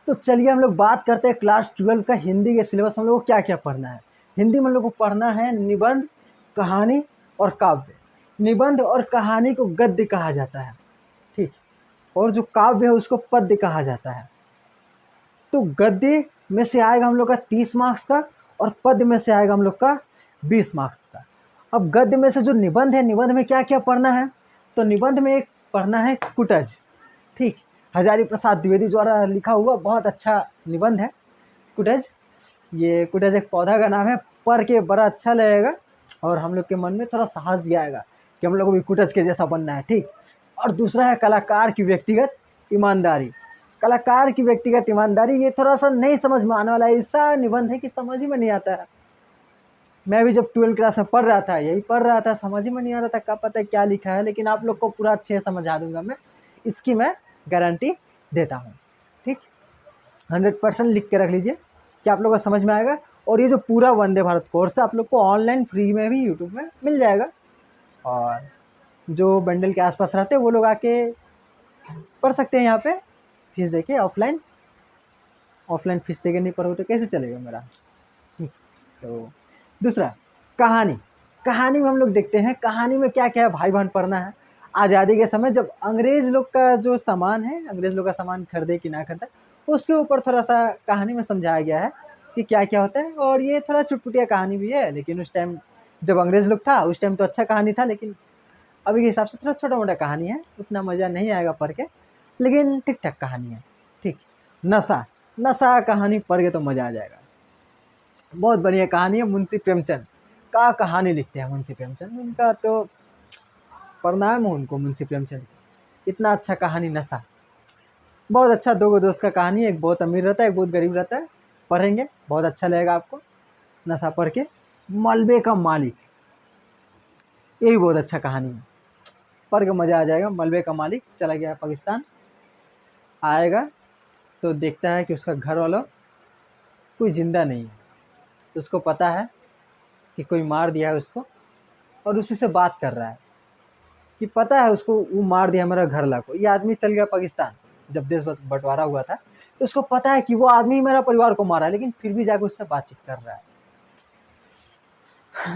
तो चलिए हम लोग बात करते हैं क्लास 12 का हिंदी के सिलेबस हम लोग को क्या क्या पढ़ना है। हिंदी में हम लोग को पढ़ना है निबंध, कहानी और काव्य। निबंध और कहानी को गद्य कहा जाता है, ठीक, और जो काव्य है उसको पद्य कहा जाता है। तो गद्य में से आएगा हम लोग का 30 मार्क्स का और पद्य में से आएगा हम लोग का 20 मार्क्स का। अब गद्य में से जो निबंध है, निबंध में क्या क्या पढ़ना है, तो निबंध में एक पढ़ना है कुटज, ठीक, हजारी प्रसाद द्विवेदी द्वारा लिखा हुआ बहुत अच्छा निबंध है कुटज। ये कुटज एक पौधा का नाम है, पढ़ के बड़ा अच्छा लगेगा और हम लोग के मन में थोड़ा साहस भी आएगा कि हम लोग को भी कुटज के जैसा बनना है, ठीक। और दूसरा है कलाकार की व्यक्तिगत ईमानदारी। कलाकार की व्यक्तिगत ईमानदारी ये थोड़ा सा नहीं समझ में आने वाला है, ऐसा निबंध है कि समझ ही में नहीं आता है। मैं भी जब 12 क्लास में पढ़ रहा था यही पढ़ रहा था, समझ ही में नहीं आ रहा था क्या पता है क्या लिखा है, लेकिन आप लोग को पूरा अच्छे से समझा दूंगा मैं, इसकी मैं गारंटी देता हूँ, ठीक। 100% लिख के रख लीजिए कि आप लोग को समझ में आएगा। और ये जो पूरा वंदे भारत कोर्स है आप लोग को ऑनलाइन फ्री में भी यूट्यूब में मिल जाएगा, और जो बंडल के आसपास रहते हैं वो लोग आके पढ़ सकते हैं यहाँ पे फीस देके। ऑफलाइन फीस देके नहीं पढ़ोगे तो कैसे चलेगा मेरा, ठीक। तो दूसरा कहानी। कहानी में हम लोग देखते हैं कहानी में क्या क्या है भाई बहन पढ़ना है। आज़ादी के समय जब अंग्रेज लोग का जो सामान है, अंग्रेज लोग का सामान खरीदे कि ना खरीदे, उसके ऊपर थोड़ा सा कहानी में समझाया गया है कि क्या क्या होता है। और ये थोड़ा चुटपुटिया कहानी भी है, लेकिन उस टाइम जब अंग्रेज लोग था उस टाइम तो अच्छा कहानी था, लेकिन अभी के हिसाब से थोड़ा छोटा मोटा कहानी है, उतना मज़ा नहीं आएगा पढ़ के, लेकिन ठीक ठाक कहानी है, ठीक। नशा। नशा कहानी पढ़ के तो मज़ा आ जाएगा, बहुत बढ़िया कहानी है। मुंशी प्रेमचंद का कहानी लिखते हैं मुंशी प्रेमचंद, उनका तो प्रणाम है उनको, मुंशी प्रेमचंद, इतना अच्छा कहानी नशा, बहुत अच्छा। दो दोस्त का कहानी है, एक बहुत अमीर रहता है एक बहुत गरीब रहता है, पढ़ेंगे बहुत अच्छा लगेगा आपको नशा पढ़ के। मलबे का मालिक, ये भी बहुत अच्छा कहानी है, पढ़ के मज़ा आ जाएगा। मलबे का मालिक चला गया पाकिस्तान, आएगा तो देखता है कि उसका घर वाला कोई ज़िंदा नहीं है, तो उसको पता है कि कोई मार दिया है उसको, और उसी से बात कर रहा है कि पता है उसको वो मार दिया मेरा घर ला को। ये आदमी चल गया पाकिस्तान जब देश बंटवारा हुआ था, तो उसको पता है कि वो आदमी मेरा परिवार को मारा है, लेकिन फिर भी जाकर उससे बातचीत कर रहा है।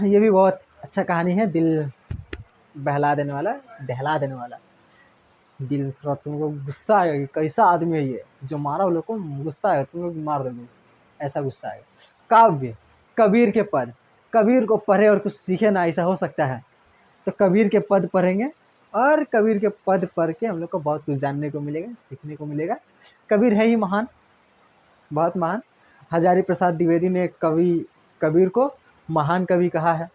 ये भी बहुत अच्छा कहानी है, दिल बहला देने वाला, दहला देने वाला। दिल थोड़ा तुमको गुस्सा आएगा कि कैसा आदमी है ये जो मारा, वो लोग को गुस्सा आएगा, तुम लोग मार दोगे, ऐसा गुस्सा आएगा। काव्य। कबीर के पद, कबीर को पढ़े और कुछ सीखे ना, ऐसा हो सकता है, तो कबीर के पद पढ़ेंगे और कबीर के पद पढ़ के हम लोग को बहुत कुछ जानने को मिलेगा, सीखने को मिलेगा। कबीर है ही महान, बहुत महान। हजारी प्रसाद द्विवेदी ने कबीर को महान कवि कहा है।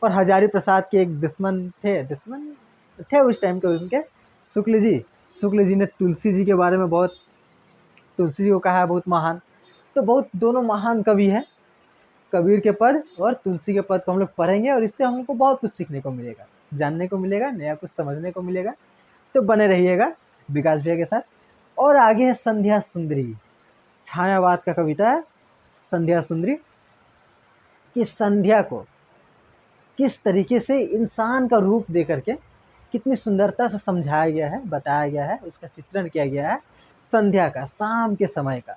और हजारी प्रसाद के एक दुश्मन थे उस टाइम के उनके, शुक्ल जी ने तुलसी जी के बारे में बहुत, तुलसी जी को कहा है बहुत महान। तो बहुत दोनों महान कवि हैं, कबीर के पद और तुलसी के पद को हम लोग पढ़ेंगे, और इससे हम लोग को बहुत कुछ सीखने को मिलेगा, जानने को मिलेगा, नया कुछ समझने को मिलेगा। तो बने रहिएगा विकास भैया के साथ। और आगे है संध्या सुंदरी, छायावाद का कविता है संध्या सुंदरी, कि संध्या को किस तरीके से इंसान का रूप दे करके कितनी सुंदरता से समझाया गया है, बताया गया है, उसका चित्रण किया गया है संध्या का, शाम के समय का।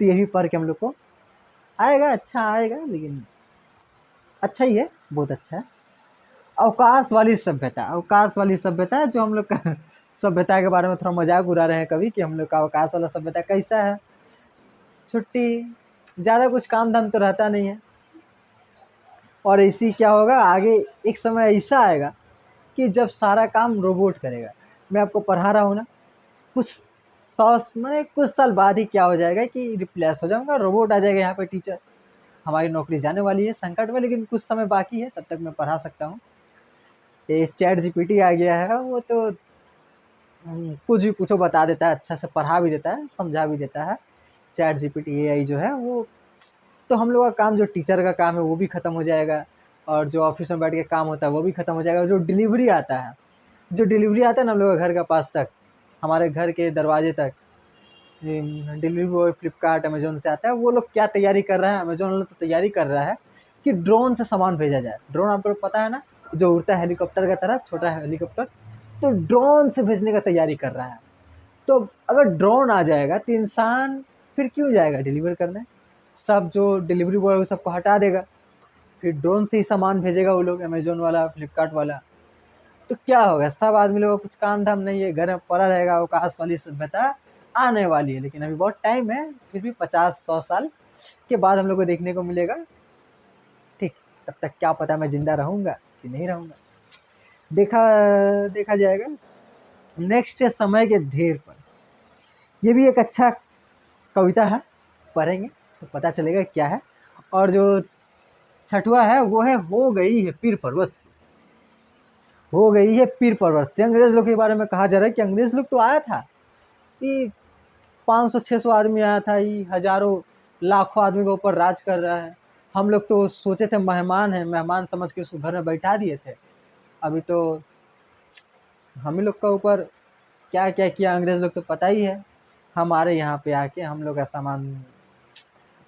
तो ये भी पढ़ के हम लोग को आएगा, अच्छा आएगा, लेकिन अच्छा ही है, बहुत अच्छा है। अवकाश वाली सभ्यता, अवकाश वाली सभ्यता जो हम लोग का सभ्यता के बारे में थोड़ा मजाक उड़ा रहे हैं कभी कि हम लोग का अवकाश वाला सभ्यता कैसा है। छुट्टी, ज़्यादा कुछ काम धाम तो रहता नहीं है, और इसी क्या होगा आगे एक समय ऐसा आएगा कि जब सारा काम रोबोट करेगा। मैं आपको पढ़ा रहा हूँ ना, कुछ कुछ साल बाद ही क्या हो जाएगा कि रिप्लेस हो जाऊंगा, रोबोट आ जाएगा यहाँ पे, टीचर, हमारी नौकरी जाने वाली है संकट में, लेकिन कुछ समय बाकी है, तब तक मैं पढ़ा सकता हूँ। ये चैट जीपीटी आ गया है, वो तो कुछ भी पूछो बता देता है, अच्छा से पढ़ा भी देता है, समझा भी देता है। चैट जीपीटी एआई जो है वो, तो हम लोग का काम, जो टीचर का काम है वो भी ख़त्म हो जाएगा, और जो ऑफिस में बैठ के काम होता है वो भी ख़त्म हो जाएगा। जो डिलीवरी आता है ना हम लोग के घर का पास तक, हमारे घर के दरवाजे तक डिलीवरी बॉय फ्लिपकार्ट अमेजोन से आता है, वो लोग क्या तैयारी कर रहा है, अमेजोन वाला तो तैयारी कर रहा है कि ड्रोन से सामान भेजा जाए। ड्रोन आपको पता है ना, जो उड़ता है हेलीकॉप्टर का तरह, छोटा हेलीकॉप्टर, तो ड्रोन से भेजने का तैयारी कर रहा है। तो अगर ड्रोन आ जाएगा तो इंसान फिर क्यों जाएगा डिलीवर करने? सब जो डिलीवरी बॉय वो सबको हटा देगा, फिर ड्रोन से ही सामान भेजेगा वो लोग, अमेज़न वाला, फ्लिपकार्ट वाला। तो क्या होगा, सब आदमी लोगों को कुछ काम धाम नहीं है, घर में पड़ा रहेगा, अवकाश वाली सभ्यता आने वाली है। लेकिन अभी बहुत टाइम है, फिर भी 50-100 साल के बाद हम लोग को देखने को मिलेगा। ठीक, तब तक क्या पता मैं ज़िंदा रहूँगा कि नहीं रहूँगा, देखा देखा जाएगा। नेक्स्ट है समय के ढेर पर। ये भी एक अच्छा कविता है, पढ़ेंगे तो पता चलेगा क्या है। और जो छठवा है वो है हो गई है पीर पर्वत से। हो गई है पीर पर्वत से। अंग्रेज लोग के बारे में कहा जा रहा है कि अंग्रेज लोग तो आया था, ये 500-600 आदमी आया था, ये हजारों लाखों आदमी के ऊपर राज कर रहा है। हम लोग तो सोचे थे मेहमान है, मेहमान समझ के उसको घर में बैठा दिए थे। अभी तो हम ही लोग का ऊपर क्या क्या किया अंग्रेज लोग तो पता ही है। हमारे यहाँ पे आके हम लोग का सामान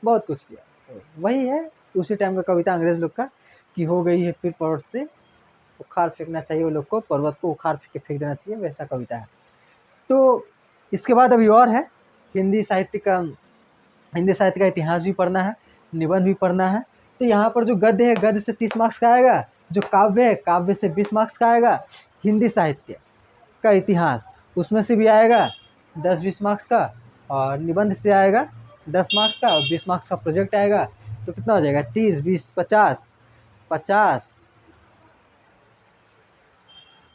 बहुत कुछ किया। तो वही है उसी टाइम का कविता अंग्रेज लोग का कि हो गई है फिर पर्वत से, उखाड़ फेंकना चाहिए वो लोग को, पर्वत को उखाड़ के फेंक देना चाहिए, वैसा कविता है। तो इसके बाद अभी और है हिंदी साहित्य का इतिहास भी पढ़ना है, निबंध भी पढ़ना है। तो यहाँ पर जो गद्य है, गद्य से 30 मार्क्स का आएगा, जो काव्य है, काव्य से 20 मार्क्स का आएगा, हिंदी साहित्य का इतिहास उसमें से भी आएगा 10-20 मार्क्स का, और निबंध से आएगा 10 मार्क्स का, और 20 मार्क्स का प्रोजेक्ट आएगा। तो कितना हो जाएगा, 30, 20, 50, 50